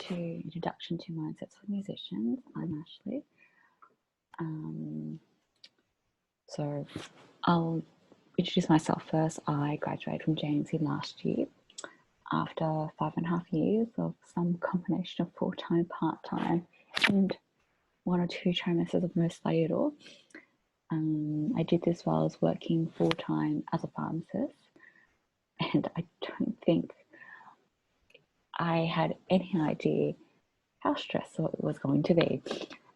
to Introduction to Mindsets for Musicians. I'm Ashley. So I'll introduce myself first. I graduated from JNC last year after 5.5 years of some combination of full-time, part-time, and 1 or 2 trimesters of no study at all. I did this while I was working full-time as a pharmacist, and I don't think I had any idea how stressful it was going to be.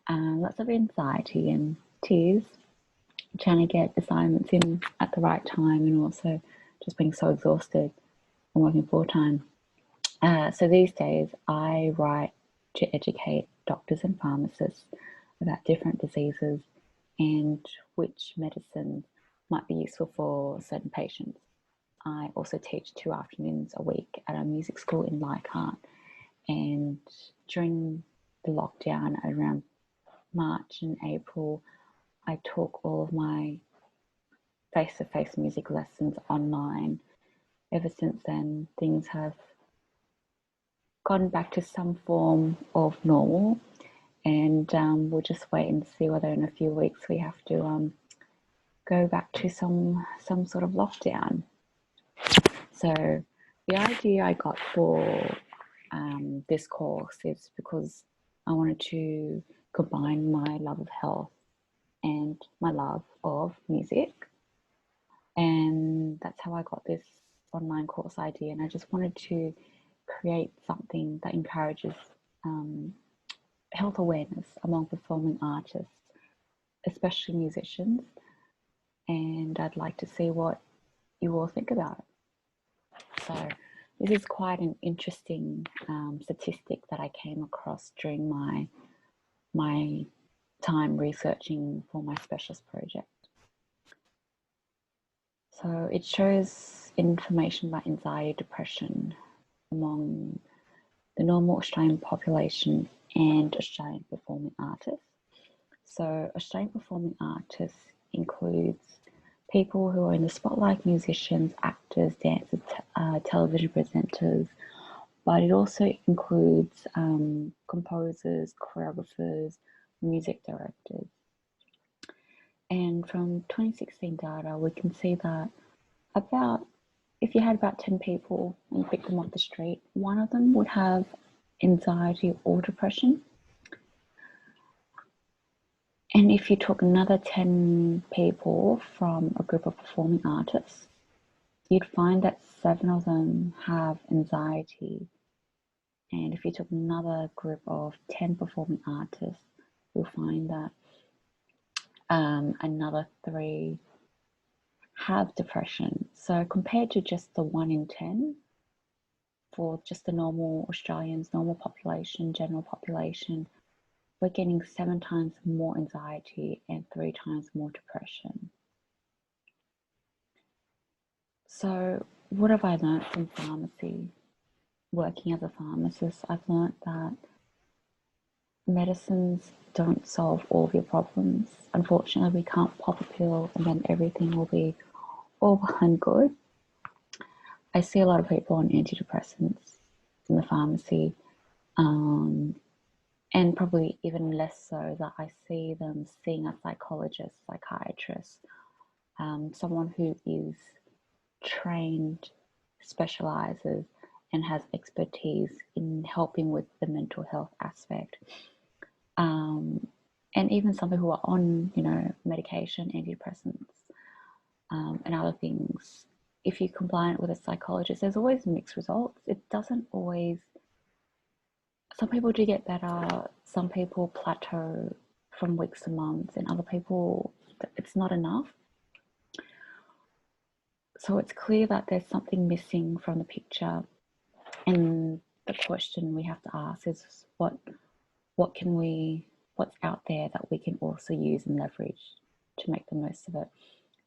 Lots of anxiety and tears, trying to get assignments in at the right time, and also just being so exhausted from working full-time. So these days I write to educate doctors and pharmacists about different diseases and which medicine might be useful for certain patients. I also teach 2 afternoons a week at a music school in Leichhardt, and during the lockdown around March and April, I took all of my face-to-face music lessons online. Ever since then, things have gone back to some form of normal, and we'll just wait and see whether in a few weeks we have to go back to some sort of lockdown. So the idea I got for this course is because I wanted to combine my love of health and my love of music, and that's how I got this online course idea. And I just wanted to create something that encourages health awareness among performing artists, especially musicians, and I'd like to see what you all think about it. So this is quite an interesting statistic that I came across during my time researching for my specialist project. So it shows information about anxiety, depression among the normal Australian population and Australian performing artists. So Australian performing artists includes people who are in the spotlight: musicians, actors, dancers, television presenters, but it also includes composers, choreographers, music directors. And from 2016 data, we can see that if you had about 10 people and you picked them off the street, 1 of them would have anxiety or depression. And if you took another 10 people from a group of performing artists, you'd find that 7 of them have anxiety. And if you took another group of 10 performing artists, you'll find that another 3 have depression. So compared to just the 1 in 10 for just the normal Australians, normal population, general population, we're getting 7 times more anxiety and 3 times more depression. So what have I learned from pharmacy? Working as a pharmacist, I've learned that medicines don't solve all of your problems. Unfortunately, we can't pop a pill and then everything will be all well and good. I see a lot of people on antidepressants in the pharmacy, and probably even less so that I see them seeing a psychologist, psychiatrist, someone who is trained, specializes, and has expertise in helping with the mental health aspect. And even some who are on, medication, antidepressants, and other things. If you combine it with a psychologist, there's always mixed results. It doesn't always. Some people do get better. Some people plateau from weeks to months, and other people, it's not enough. So it's clear that there's something missing from the picture, and the question we have to ask is what's out there that we can also use and leverage to make the most of it.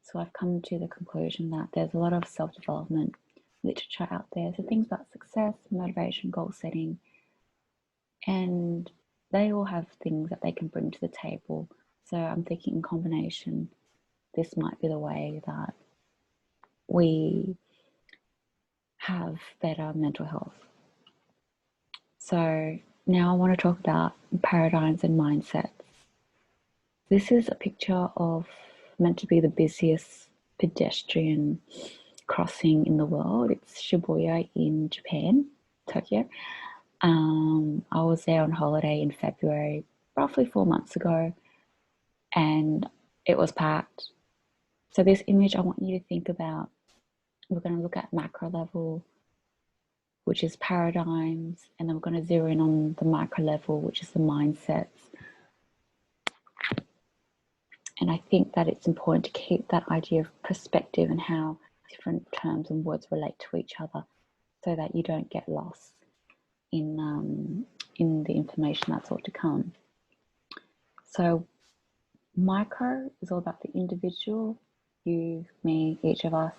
So I've come to the conclusion that there's a lot of self-development literature out there, so things about success, motivation, goal setting, and they all have things that they can bring to the table. So I'm thinking in combination, this might be the way that we have better mental health. So Now I want to talk about paradigms and mindsets. This is a picture of meant to be the busiest pedestrian crossing in the world. It's Shibuya in Japan, Tokyo. I was there on holiday in February, roughly 4 months ago, and it was packed. So this image I want you to think about, we're going to look at macro level, which is paradigms, and then we're going to zero in on the micro level, which is the mindsets. And I think that it's important to keep that idea of perspective and how different terms and words relate to each other so that you don't get lost in the information that's all to come. So micro is all about the individual, you, me, each of us,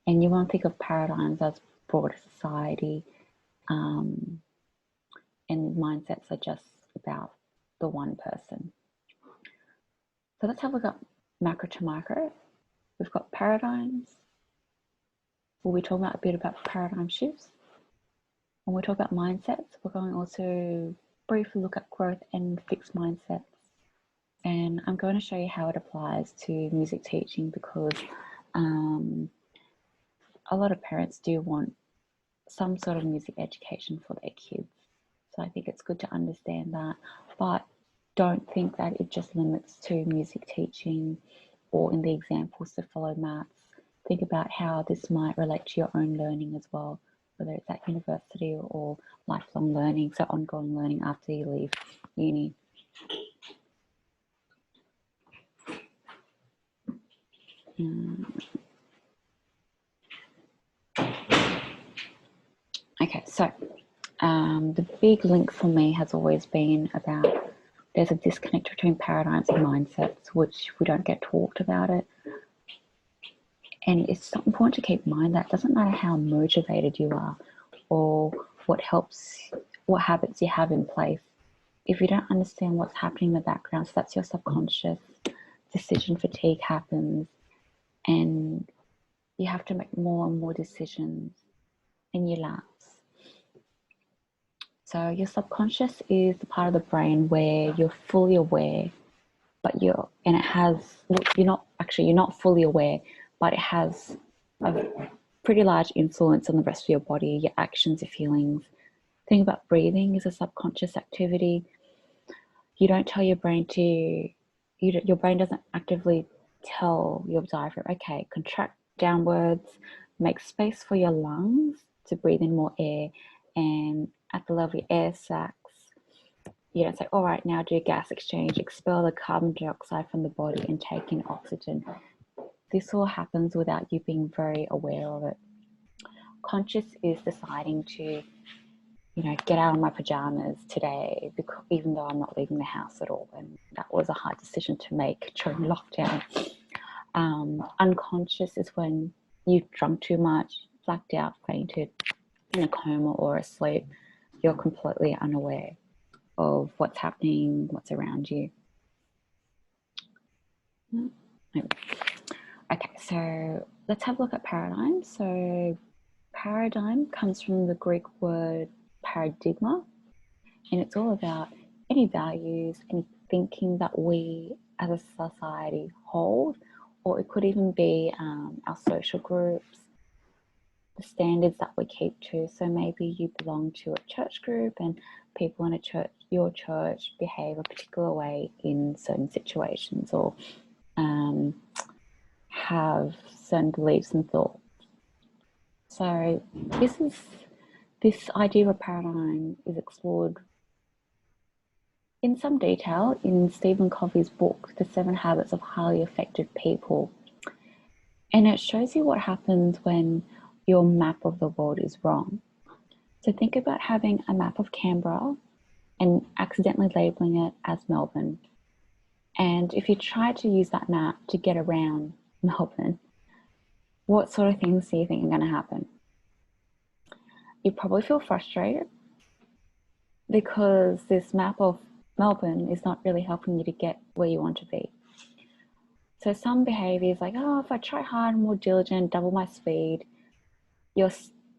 and you want to think of paradigms as broader society, and mindsets are just about the one person. So let's have a look at macro to micro. We've got paradigms. We'll be talking about a bit about paradigm shifts. When we talk about mindsets, we're going to also briefly look at growth and fixed mindsets. And I'm going to show you how it applies to music teaching because a lot of parents do want some sort of music education for their kids. So I think it's good to understand that, but don't think that it just limits to music teaching or in the examples to follow maths. Think about how this might relate to your own learning as well, whether it's at university or lifelong learning, so ongoing learning after you leave uni. Okay, so the big link for me has always been about there's a disconnect between paradigms and mindsets, which we don't get talked about it. And it's important to keep in mind that it doesn't matter how motivated you are or what habits you have in place. If you don't understand what's happening in the background, so that's your subconscious, decision fatigue happens and you have to make more and more decisions and you lapse. So your subconscious is the part of the brain where you're fully aware, but you're not fully aware, but it has a pretty large influence on the rest of your body, your actions, your feelings. Think about breathing is a subconscious activity. You don't tell your brain your brain doesn't actively tell your diaphragm, okay, contract downwards, make space for your lungs to breathe in more air, and at the level of your air sacs, you don't say, all right, now do gas exchange, expel the carbon dioxide from the body and take in oxygen. This all happens without you being very aware of it. Conscious is deciding to, get out of my pajamas today, because even though I'm not leaving the house at all. And that was a hard decision to make during lockdown. Unconscious is when you've drunk too much, blacked out, fainted, in a coma or asleep. You're completely unaware of what's happening, what's around you. Okay, so let's have a look at paradigm. So paradigm comes from the Greek word paradigma, and it's all about any values, any thinking that we as a society hold, or it could even be our social groups, the standards that we keep to. So maybe you belong to a church group and people in your church behave a particular way in certain situations, or have certain beliefs and thoughts. So this idea of a paradigm is explored in some detail in Stephen Covey's book, The 7 Habits of Highly Effective People. And it shows you what happens when your map of the world is wrong. So think about having a map of Canberra and accidentally labeling it as Melbourne. And if you try to use that map to get around Melbourne, what sort of things do you think are going to happen? You probably feel frustrated because this map of Melbourne is not really helping you to get where you want to be. So some behaviors like, if I try hard and more diligent, double my speed, you're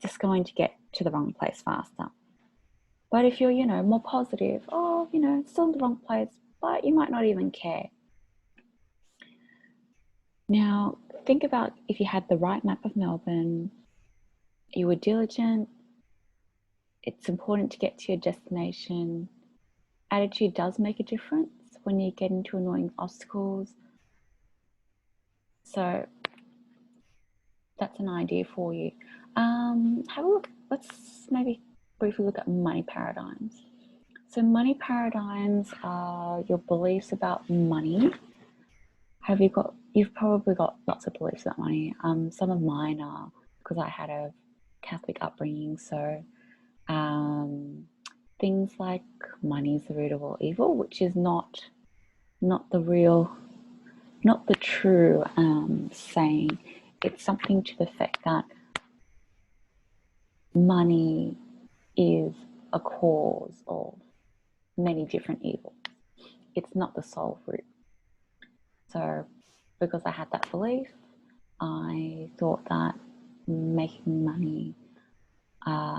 just going to get to the wrong place faster. But if you're, more positive, oh, still in the wrong place, but you might not even care. Now, think about if you had the right map of Melbourne, you were diligent, it's important to get to your destination. Attitude does make a difference when you get into annoying obstacles. So that's an idea for you. Have a look. Let's maybe briefly look at money paradigms. So money paradigms are your beliefs about money. You've probably got lots of beliefs about money. Some of mine are because I had a Catholic upbringing. So things like money is the root of all evil, which is not the true saying. It's something to the effect that money is a cause of many different evils. It's not the sole root. So because I had that belief, I thought that making money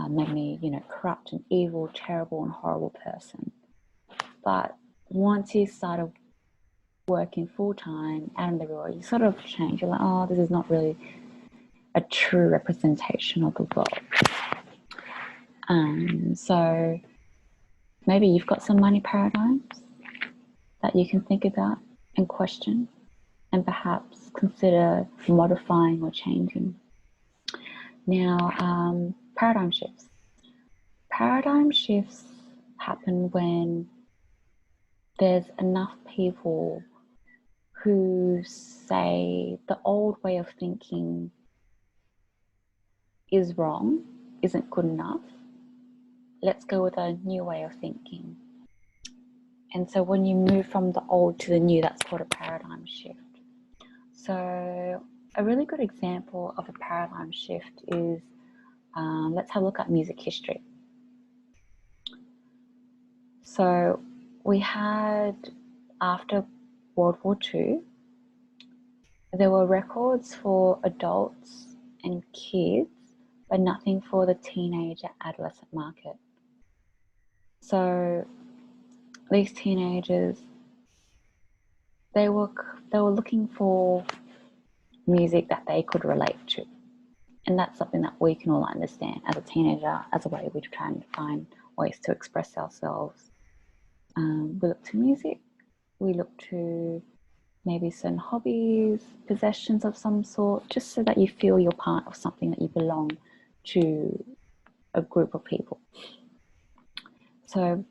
made me, corrupt and evil, terrible and horrible person. But once you started working full-time out in the world, you sort of change. You're like, oh, this is not really a true representation of the world. So maybe you've got some money paradigms that you can think about and question and perhaps consider modifying or changing. Now, paradigm shifts. Paradigm shifts happen when there's enough people who say the old way of thinking is wrong, isn't good enough. Let's go with a new way of thinking. And so when you move from the old to the new, that's called a paradigm shift. So a really good example of a paradigm shift is, let's have a look at music history. So we had, after World War II, there were records for adults and kids, but nothing for the teenager adolescent market. So these teenagers, they were looking for music that they could relate to. And that's something that we can all understand as a teenager, as a way we try and find ways to express ourselves. We look to music, we look to maybe certain hobbies, possessions of some sort, just so that you feel you're part of something, that you belong to a group of people. So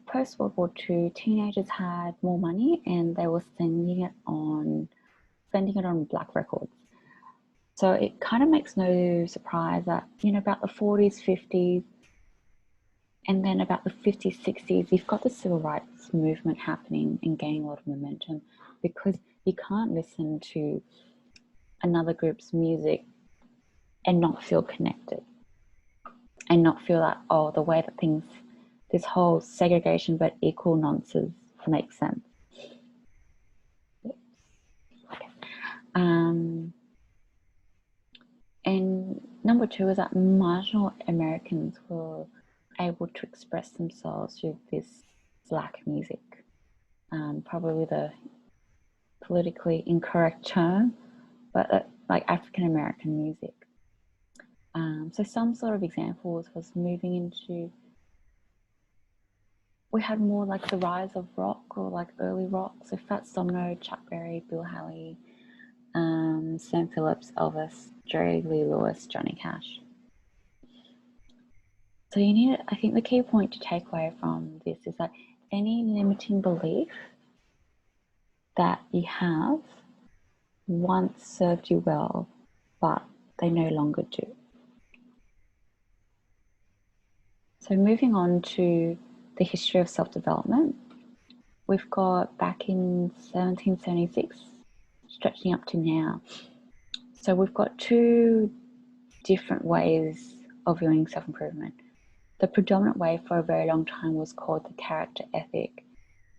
post-World War II, teenagers had more money and they were spending it on black records. So it kind of makes no surprise that, about the 40s, 50s, and then about the 50s, 60s, you've got the civil rights movement happening and gaining a lot of momentum, because you can't listen to another group's music and not feel connected and not feel that, oh, the way that things, this whole segregation but equal nonsense makes sense. Okay. And number two is that marginal Americans were able to express themselves with this black music. Probably the politically incorrect term, but like African American music. So some sort of examples was moving into, we had more like the rise of rock, or like early rock. So Fats Domino, Chuck Berry, Bill Haley, Sam Phillips, Elvis, Jerry Lee Lewis, Johnny Cash. So I think the key point to take away from this is that any limiting belief that you have once served you well, but they no longer do. So moving on to the history of self-development, we've got back in 1776, stretching up to now. So we've got two different ways of viewing self-improvement. The predominant way for a very long time was called the character ethic.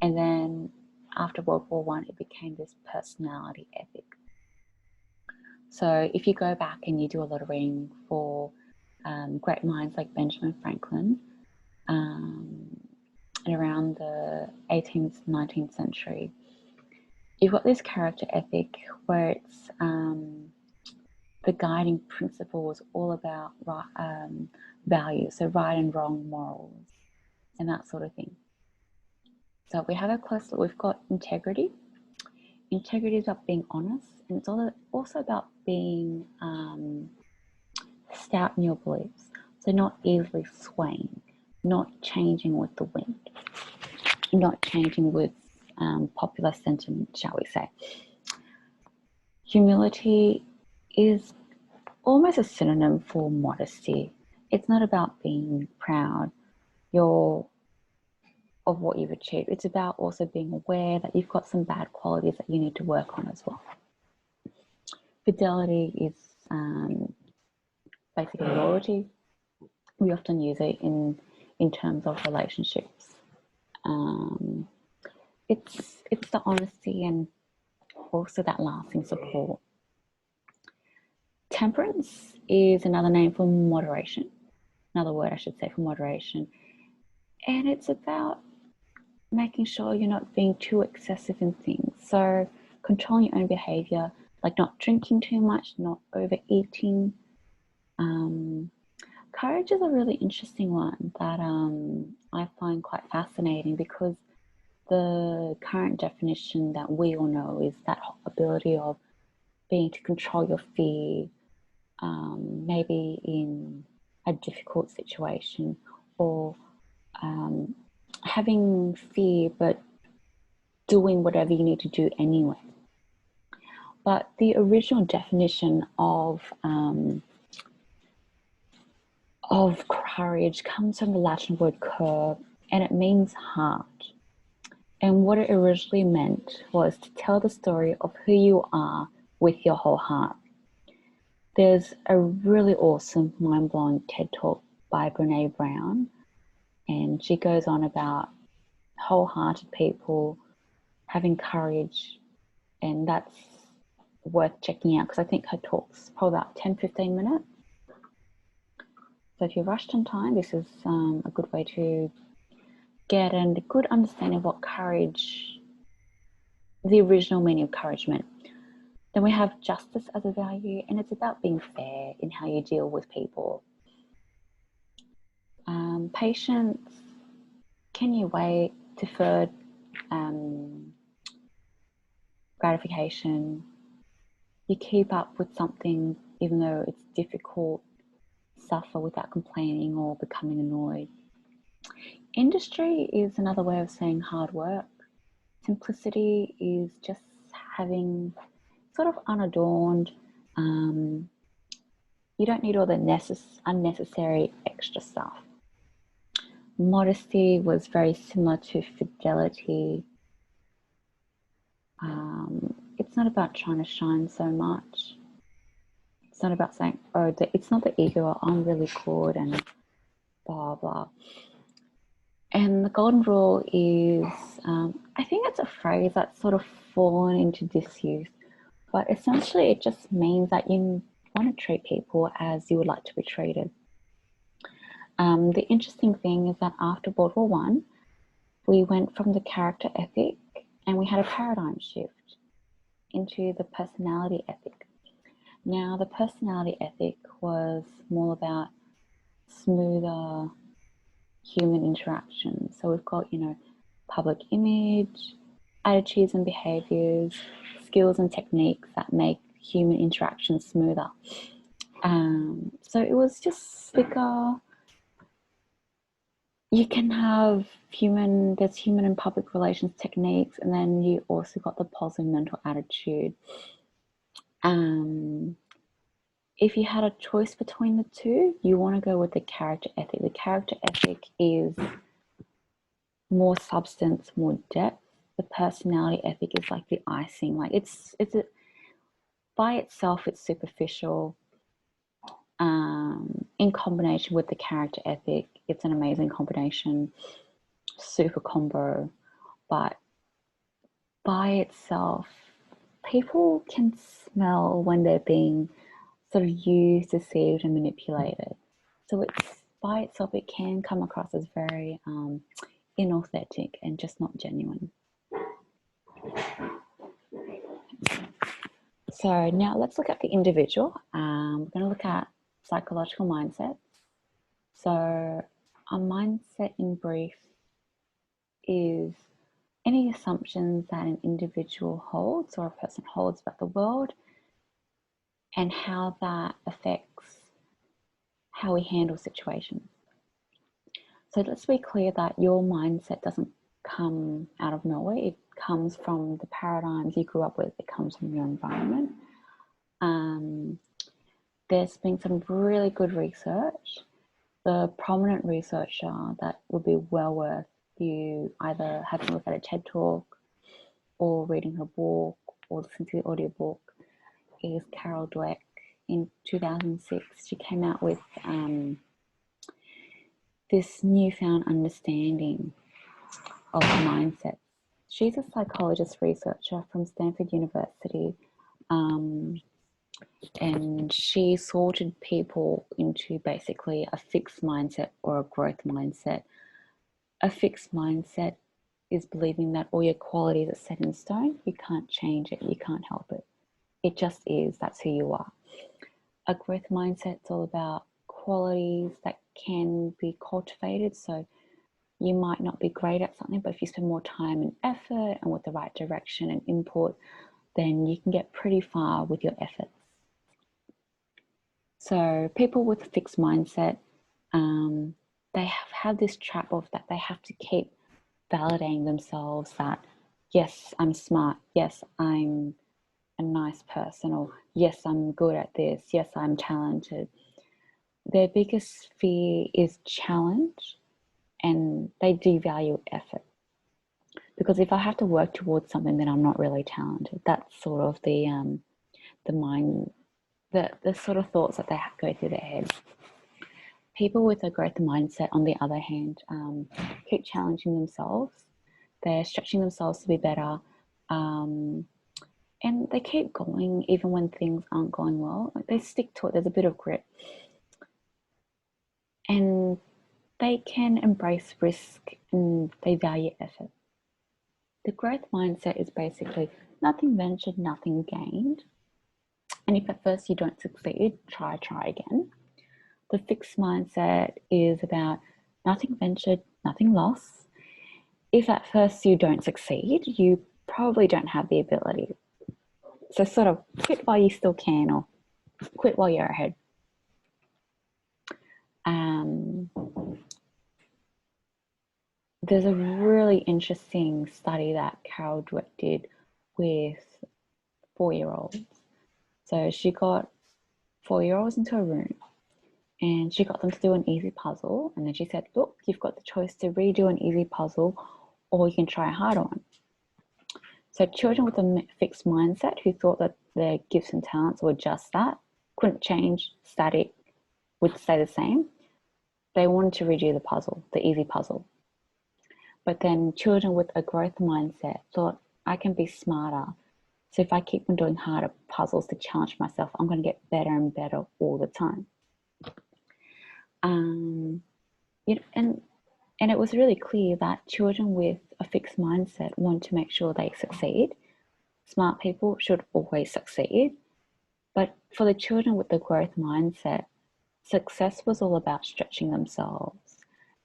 And then after World War I, it became this personality ethic. So if you go back and you do a lot of reading for great minds like Benjamin Franklin, and around the 18th, 19th century. You've got this character ethic where it's the guiding principle was all about values, so right and wrong morals, and that sort of thing. So we have a close look. We've got integrity. Integrity is about being honest, and it's also about being stout in your beliefs. So not easily swaying, not changing with the wind, not changing with popular sentiment, shall we say. Humility is almost a synonym for modesty. It's not about being proud of what you've achieved. It's about also being aware that you've got some bad qualities that you need to work on as well. Fidelity is basically loyalty. We often use it in terms of relationships. It's the honesty and also that lasting support. Temperance is another name for moderation, another word I should say for moderation. And it's about making sure you're not being too excessive in things. So controlling your own behavior, like not drinking too much, not overeating. Courage is a really interesting one that I find quite fascinating, because the current definition that we all know is that ability of being to control your fear, maybe in a difficult situation, or having fear but doing whatever you need to do anyway. But the original definition of courage comes from the Latin word cur, and it means heart. And what it originally meant was to tell the story of who you are with your whole heart. There's a really awesome, mind-blowing TED Talk by Brené Brown, and she goes on about wholehearted people having courage, and that's worth checking out because I think her talk's probably about 10-15 minutes. So if you're rushed on time, this is a good way to get a good understanding of what courage, the original meaning of courage meant. Then we have justice as a value, and it's about being fair in how you deal with people. Patience, can you wait? Deferred gratification, you keep up with something even though it's difficult, suffer without complaining or becoming annoyed. Industry is another way of saying hard work. Simplicity is just having sort of unadorned. You don't need all the unnecessary extra stuff. Modesty was very similar to fidelity. It's not about trying to shine so much. It's not about saying, oh, it's not the ego, I'm really good and blah, blah. And the golden rule is, I think it's a phrase that's sort of fallen into disuse, but essentially it just means that you want to treat people as you would like to be treated. The interesting thing is that after World War I, we went from the character ethic and we had a paradigm shift into the personality ethic. Now, the personality ethic was more about smoother human interaction. So we've got, public image, attitudes and behaviors, skills and techniques that make human interaction smoother. So it was just slicker. You can have there's human and public relations techniques, and then you also got the positive mental attitude. If you had a choice between the two, you want to go with the character ethic. The character ethic is more substance, more depth. The personality ethic is like the icing. Like it's by itself, it's superficial. In combination with the character ethic, it's an amazing combination, super combo. But by itself, people can smell when they're being sort of used, deceived, and manipulated. So by itself, it can come across as very inauthentic and just not genuine. So now let's look at the individual. We're going to look at psychological mindset. So a mindset in brief is any assumptions that an individual holds or a person holds about the world and how that affects how we handle situations. So let's be clear that your mindset doesn't come out of nowhere. It comes from the paradigms you grew up with. It comes from your environment. There's been some really good research. The prominent researcher that would be well worth you either having a look at a TED Talk or reading her book or listening to the audiobook is Carol Dweck. In 2006, she came out with this newfound understanding of mindset. She's a psychologist researcher from Stanford University, and she sorted people into basically a fixed mindset or a growth mindset. A fixed mindset is believing that all your qualities are set in stone. You can't change it. You can't help it. It just is. That's who you are. A growth mindset is all about qualities that can be cultivated. So you might not be great at something, but if you spend more time and effort and with the right direction and input, then you can get pretty far with your efforts. So people with a fixed mindset, they have this trap of that they have to keep validating themselves that, yes, I'm smart. Yes, I'm a nice person. Or yes, I'm good at this. Yes, I'm talented. Their biggest fear is challenge, and they devalue effort. Because if I have to work towards something, then I'm not really talented. That's sort of the mind, the sort of thoughts that they go through their heads. People with a growth mindset, on the other hand, keep challenging themselves. They're stretching themselves to be better, and they keep going even when things aren't going well. Like, they stick to it. There's a bit of grit, and they can embrace risk and they value effort. The growth mindset is basically nothing ventured, nothing gained. And if at first you don't succeed, try again. The fixed mindset is about nothing ventured, nothing lost. If at first you don't succeed, you probably don't have the ability. So sort of quit while you still can, or quit while you're ahead. There's a really interesting study that Carol Dweck did with 4-year-olds. So she got 4-year-olds into a room and she got them to do an easy puzzle. And then she said, look, you've got the choice to redo an easy puzzle or you can try a harder one. So children with a fixed mindset who thought that their gifts and talents were just that, couldn't change, static, would stay the same, they wanted to redo the puzzle, the easy puzzle. But then children with a growth mindset thought, I can be smarter. So if I keep on doing harder puzzles to challenge myself, I'm going to get better and better all the time. And it was really clear that children with a fixed mindset want to make sure they succeed. Smart people should always succeed. But for the children with the growth mindset, success was all about stretching themselves.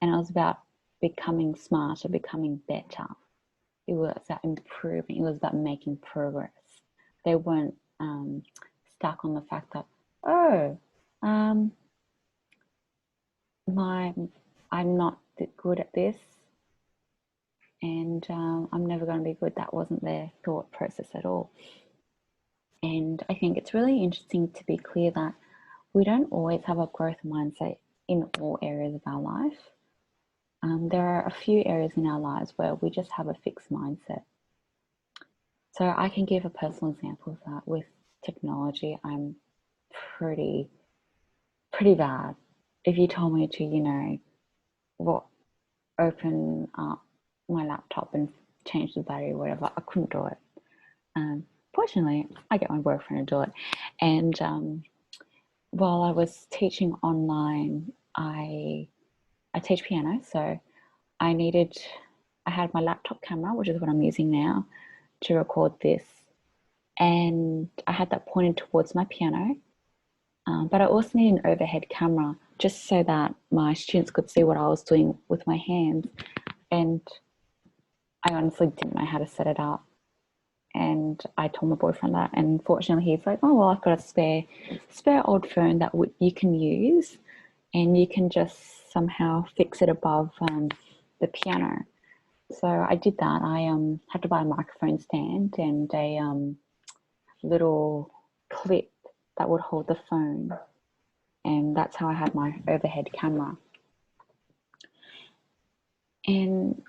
And it was about becoming smarter, becoming better. It was about improving. It was about making progress. They weren't stuck on the fact that, I'm not good at this, and I'm never going to be good. That wasn't their thought process at all. And I think it's really interesting to be clear that we don't always have a growth mindset in all areas of our life. There are a few areas in our lives where we just have a fixed mindset. So I can give a personal example of that. With technology, I'm pretty bad. If you told me to, open up my laptop and change the battery or whatever, I couldn't do it. Fortunately, I get my boyfriend to do it. And while I was teaching online, I teach piano, so I had my laptop camera, which is what I'm using now, to record this. And I had that pointed towards my piano. But I also need an overhead camera just so that my students could see what I was doing with my hands. And I honestly didn't know how to set it up. And I told my boyfriend that, and fortunately he's like, oh, well, I've got a spare old phone that you can use, and you can just somehow fix it above the piano. So I did that. I had to buy a microphone stand and a little clip that would hold the phone. And that's how I had my overhead camera. And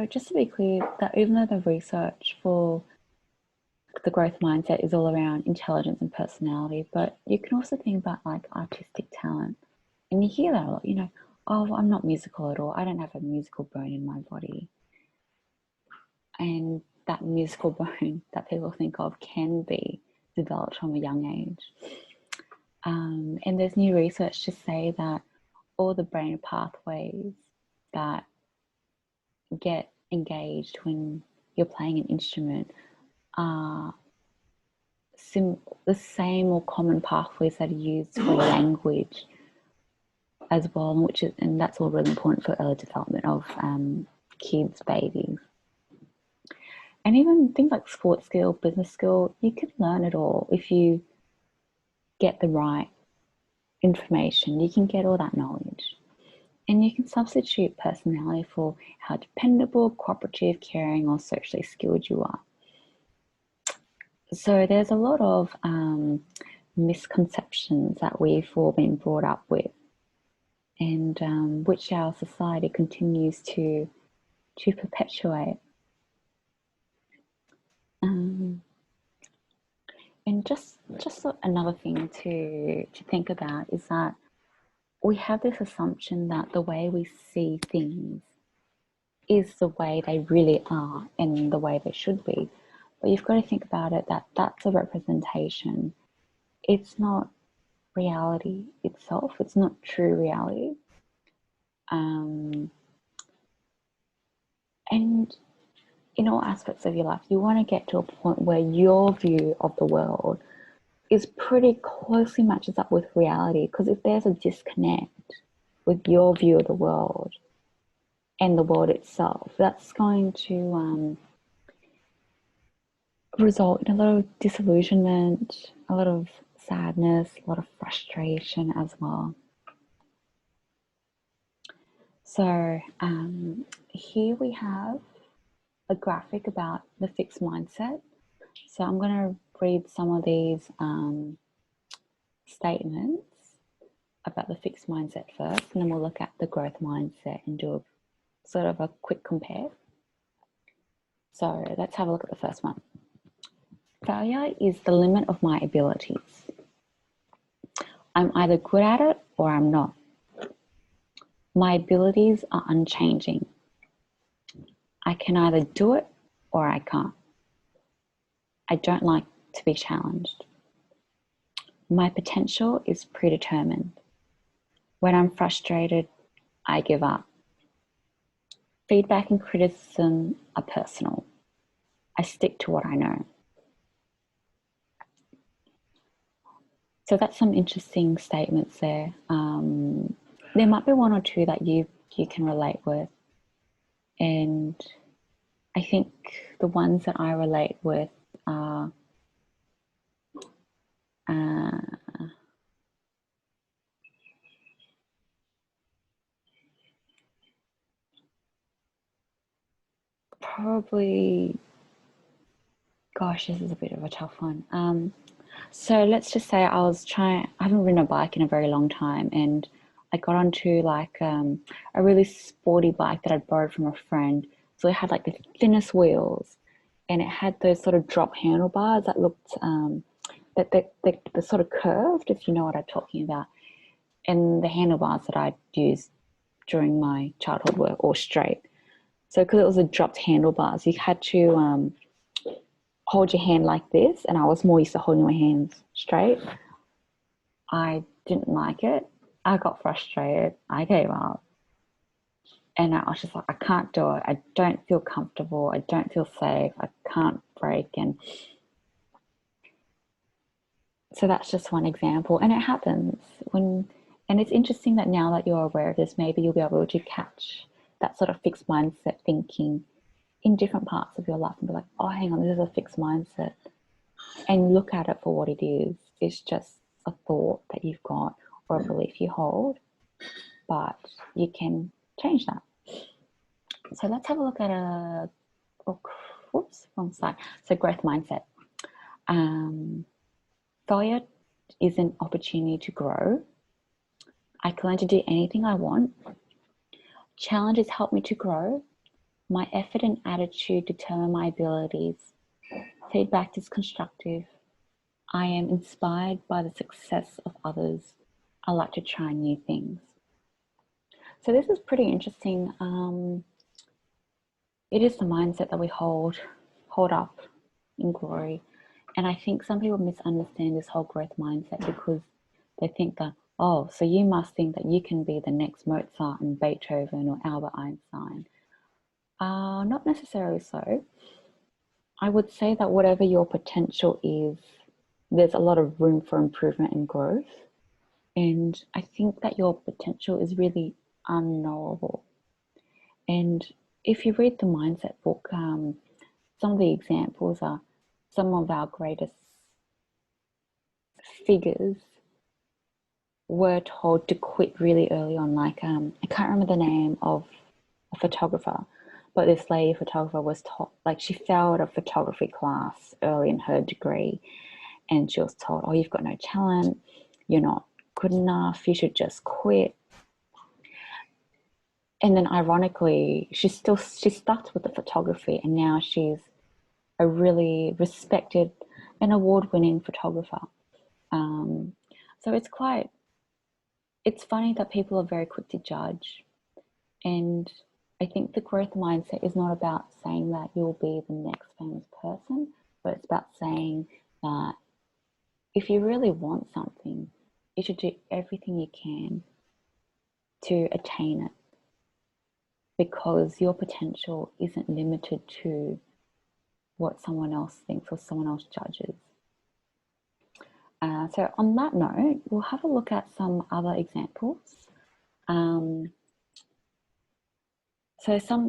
just to be clear, that even though the research for the growth mindset is all around intelligence and personality, but you can also think about like artistic talent. And you hear that a lot, oh, I'm not musical at all. I don't have a musical bone in my body. And that musical bone that people think of can be developed from a young age. And there's new research to say that all the brain pathways that get engaged when you're playing an instrument are the same or common pathways that are used for language as well, and that's all really important for early development of kids, babies. And even things like sports skill, business skill, you can learn it all if you get the right information. You can get all that knowledge. And you can substitute personality for how dependable, cooperative, caring, or socially skilled you are. So there's a lot of misconceptions that we've all been brought up with, and which our society continues to perpetuate. And just another thing to think about is that we have this assumption that the way we see things is the way they really are and the way they should be. But you've got to think about it that that's a representation. It's not reality itself. It's not true reality. And in all aspects of your life, you want to get to a point where your view of the world is pretty closely matches up with reality. Because if there's a disconnect with your view of the world and the world itself, that's going to result in a lot of disillusionment, a lot of sadness, a lot of frustration as well. So here we have a graphic about the fixed mindset. So I'm going to read some of these statements about the fixed mindset first, and then we'll look at the growth mindset and do a sort of a quick compare. So let's have a look at the first one. Failure is the limit of my abilities. I'm either good at it or I'm not. My abilities are unchanging. I can either do it or I can't. I don't like to be challenged. My potential is predetermined. When I'm frustrated, I give up. Feedback and criticism are personal. I stick to what I know. So that's some interesting statements there. There might be one or two that you can relate with. And I think the ones that I relate with are probably, gosh, this is a bit of a tough one. So let's just say I haven't ridden a bike in a very long time, and I got onto like a really sporty bike that I'd borrowed from a friend. So it had like the thinnest wheels, and it had those sort of drop handlebars that looked, they're sort of curved, if you know what I'm talking about. And the handlebars that I'd used during my childhood were all straight. So because it was a dropped handlebars, you had to hold your hand like this, and I was more used to holding my hands straight. I didn't like it. I got frustrated. I gave up. And I was just like, I can't do it. I don't feel comfortable. I don't feel safe. I can't break. And so that's just one example. And it happens and it's interesting that now that you're aware of this, maybe you'll be able to catch that sort of fixed mindset thinking in different parts of your life and be like, oh, hang on, this is a fixed mindset. And look at it for what it is. It's just a thought that you've got or a belief you hold, but you can change that. So let's have a look at wrong slide. So growth mindset. Failure is an opportunity to grow. I can learn to do anything I want. Challenges help me to grow. My effort and attitude determine my abilities. Feedback is constructive. I am inspired by the success of others. I like to try new things. So this is pretty interesting. It is the mindset that we hold up in glory. And I think some people misunderstand this whole growth mindset because they think that, oh, so you must think that you can be the next Mozart and Beethoven or Albert Einstein. Not necessarily so. I would say that whatever your potential is, there's a lot of room for improvement and growth. And I think that your potential is really unknowable. And if you read the mindset book, some of the examples are some of our greatest figures were told to quit really early on. Like, I can't remember the name of a photographer, but this lady photographer was taught, like, she failed a photography class early in her degree, and she was told, oh, you've got no talent, you're not good enough, you should just quit. And then ironically, she stuck with the photography, and now she's a really respected and award-winning photographer. So it's funny that people are very quick to judge. And I think the growth mindset is not about saying that you'll be the next famous person, but it's about saying that if you really want something, you should do everything you can to attain it, because your potential isn't limited to what someone else thinks or someone else judges. So on that note, we'll have a look at some other examples. So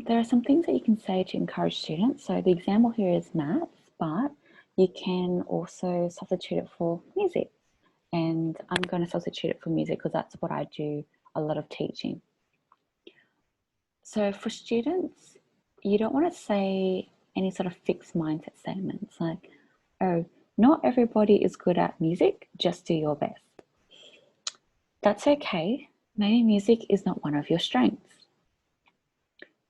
there are some things that you can say to encourage students. So the example here is maths, but you can also substitute it for music. And I'm going to substitute it for music because that's what I do a lot of teaching. So for students, you don't want to say any sort of fixed mindset statements like, oh, not everybody is good at music, just do your best. That's okay. Maybe music is not one of your strengths.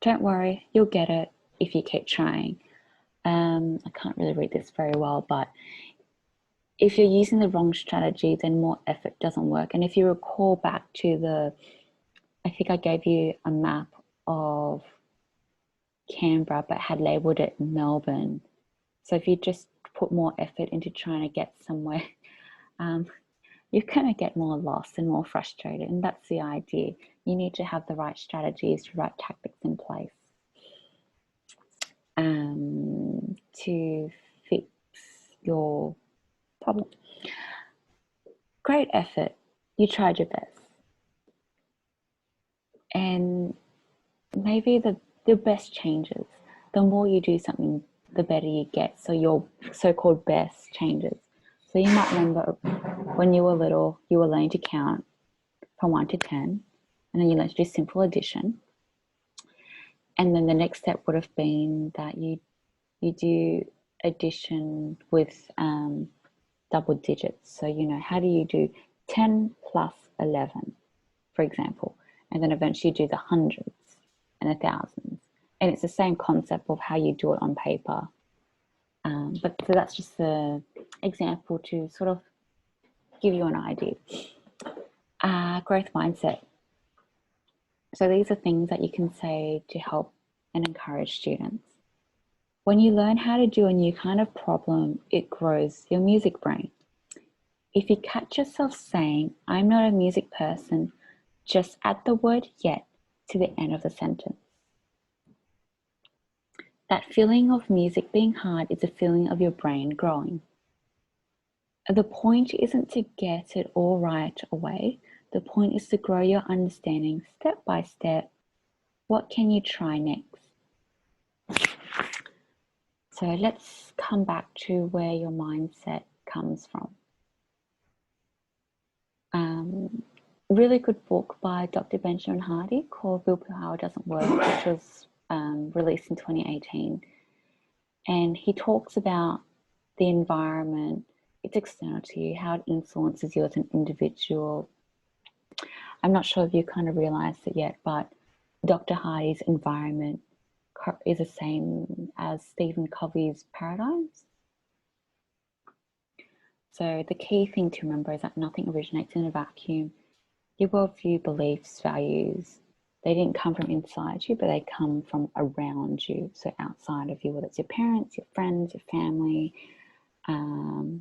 Don't worry, you'll get it if you keep trying. I can't really read this very well, but if you're using the wrong strategy, then more effort doesn't work. And if you recall back to I think I gave you a map of Canberra, but had labeled it Melbourne. So if you just put more effort into trying to get somewhere, you're going to get more lost and more frustrated. And that's the idea. You need to have the right strategies, the right tactics in place to fix your problem. Great effort. You tried your best. And maybe the best changes. The more you do something, the better you get. So your so-called best changes. So you might remember when you were little, you were learning to count from 1 to 10, and then you learned to do simple addition. And then the next step would have been that you do addition with double digits. So, how do you do 10 plus 11, for example? And then eventually you do the hundreds and the thousands. And it's the same concept of how you do it on paper. But so that's just an example to sort of give you an idea. Growth mindset. So these are things that you can say to help and encourage students. When you learn how to do a new kind of problem, it grows your music brain. If you catch yourself saying, I'm not a music person, just add the word yet to the end of the sentence. That feeling of music being hard is a feeling of your brain growing. The point isn't to get it all right away. The point is to grow your understanding step by step. What can you try next? So let's come back to where your mindset comes from. Really good book by Dr. Benjamin Hardy called Willpower Doesn't Work, which was released in 2018. And he talks about the environment, it's external to you, how it influences you as an individual. I'm not sure if you kind of realized it yet, but Dr. Hardy's environment is the same as Stephen Covey's paradigms. So the key thing to remember is that nothing originates in a vacuum. Your worldview, beliefs, values, they didn't come from inside you, but they come from around you. So outside of you, whether it's your parents, your friends, your family,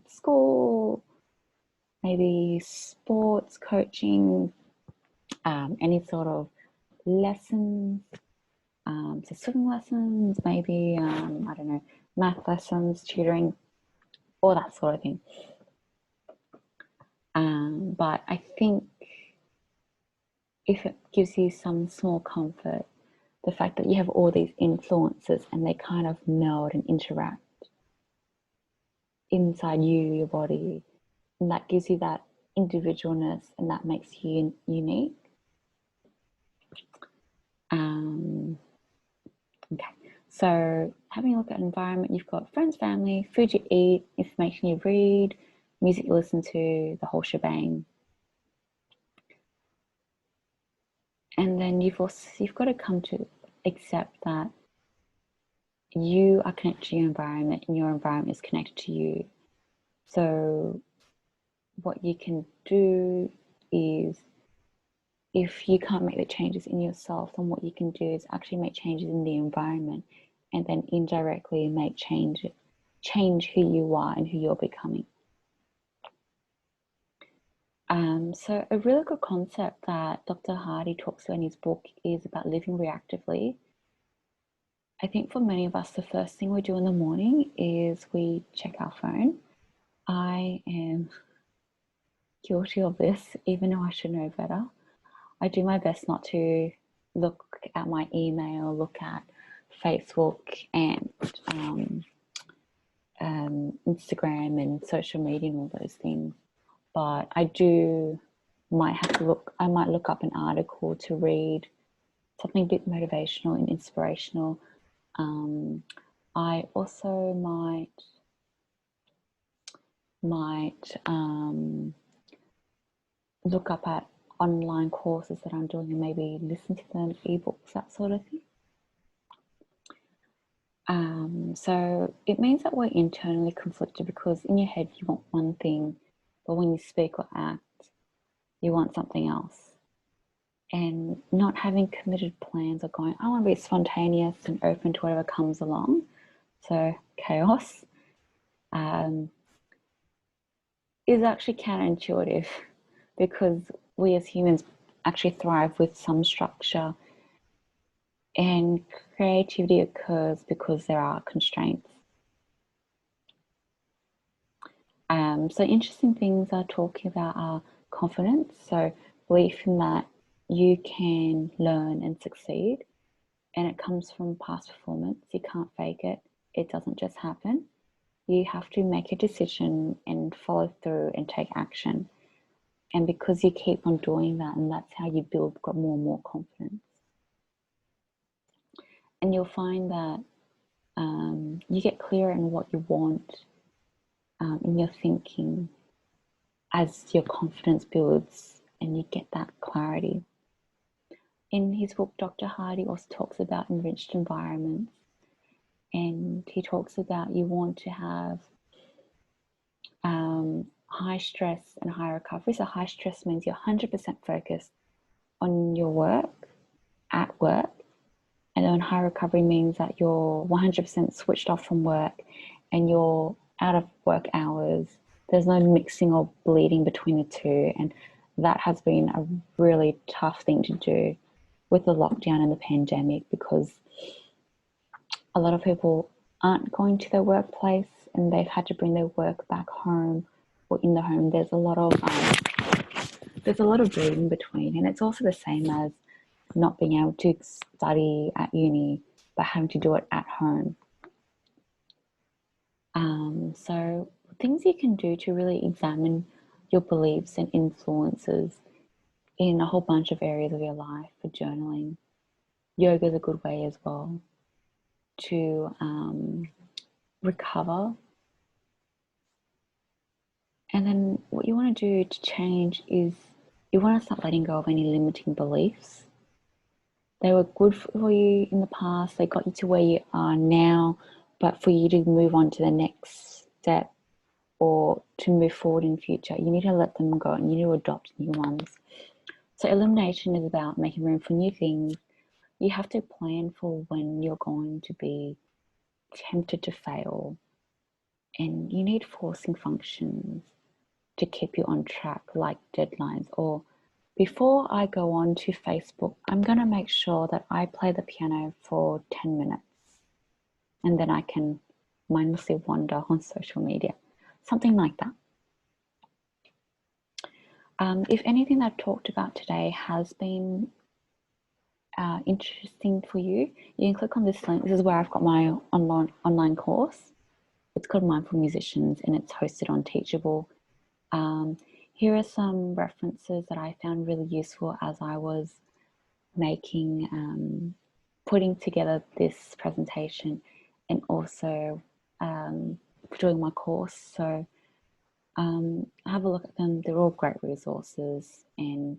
school, maybe sports, coaching, any sort of lessons, so swimming lessons, maybe, I don't know, math lessons, tutoring, all that sort of thing. But I think if it gives you some small comfort, the fact that you have all these influences and they kind of meld and interact inside you, your body, and that gives you that individualness and that makes you unique. Okay, so having a look at environment, you've got friends, family, food you eat, information you read, music you listen to, the whole shebang. And then you've got to come to accept that you are connected to your environment and your environment is connected to you. So what you can do is, if you can't make the changes in yourself, then what you can do is actually make changes in the environment and then indirectly make change who you are and who you're becoming. So a really good concept that Dr. Hardy talks about in his book is about living reactively. I think for many of us, the first thing we do in the morning is we check our phone. I am guilty of this, even though I should know better. I do my best not to look at my email, look at Facebook and Instagram and social media and all those things. But I might look up an article to read, something a bit motivational and inspirational. I also might look up at online courses that I'm doing and maybe listen to them, ebooks, that sort of thing. So it means that we're internally conflicted because in your head you want one thing, but when you speak or act, you want something else. And not having committed plans or going, I want to be spontaneous and open to whatever comes along. So chaos is actually counterintuitive because we as humans actually thrive with some structure, and creativity occurs because there are constraints. So interesting things are talking about are confidence, so belief in that you can learn and succeed, and it comes from past performance. You can't fake it. It doesn't just happen. You have to make a decision and follow through and take action. And because you keep on doing that, and that's how you build more and more confidence. And you'll find that you get clearer in what you want in your thinking as your confidence builds and you get that clarity. In his book, Dr. Hardy also talks about enriched environments, and he talks about you want to have high stress and high recovery. So high stress means you're 100% focused on your work, at work, and then high recovery means that you're 100% switched off from work and you're out of work hours, There's no mixing or bleeding between the two, and that has been a really tough thing to do with the lockdown and the pandemic, because a lot of people aren't going to their workplace and they've had to bring their work back home or in the home. There's a lot of bleeding between, and it's also the same as not being able to study at uni but having to do it at home. So things you can do to really examine your beliefs and influences in a whole bunch of areas of your life for journaling. Yoga is a good way as well to recover. And then what you want to do to change is you want to start letting go of any limiting beliefs. They were good for you in the past, they got you to where you are now, but for you to move on to the next step or to move forward in future, you need to let them go and you need to adopt new ones. So elimination is about making room for new things. You have to plan for when you're going to be tempted to fail, and you need forcing functions to keep you on track, like deadlines. Or before I go on to Facebook, I'm going to make sure that I play the piano for 10 minutes and then I can mindlessly wander on social media. Something like that. If anything that I've talked about today has been interesting for you, you can click on this link. This is where I've got my online course. It's called Mindful Musicians and it's hosted on Teachable. Here are some references that I found really useful as I was putting together this presentation and also doing my course. So have a look at them. They're all great resources, and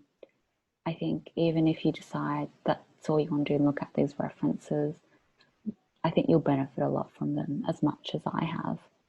I think even if you decide that's all you want to do and look at these references, I think you'll benefit a lot from them as much as I have.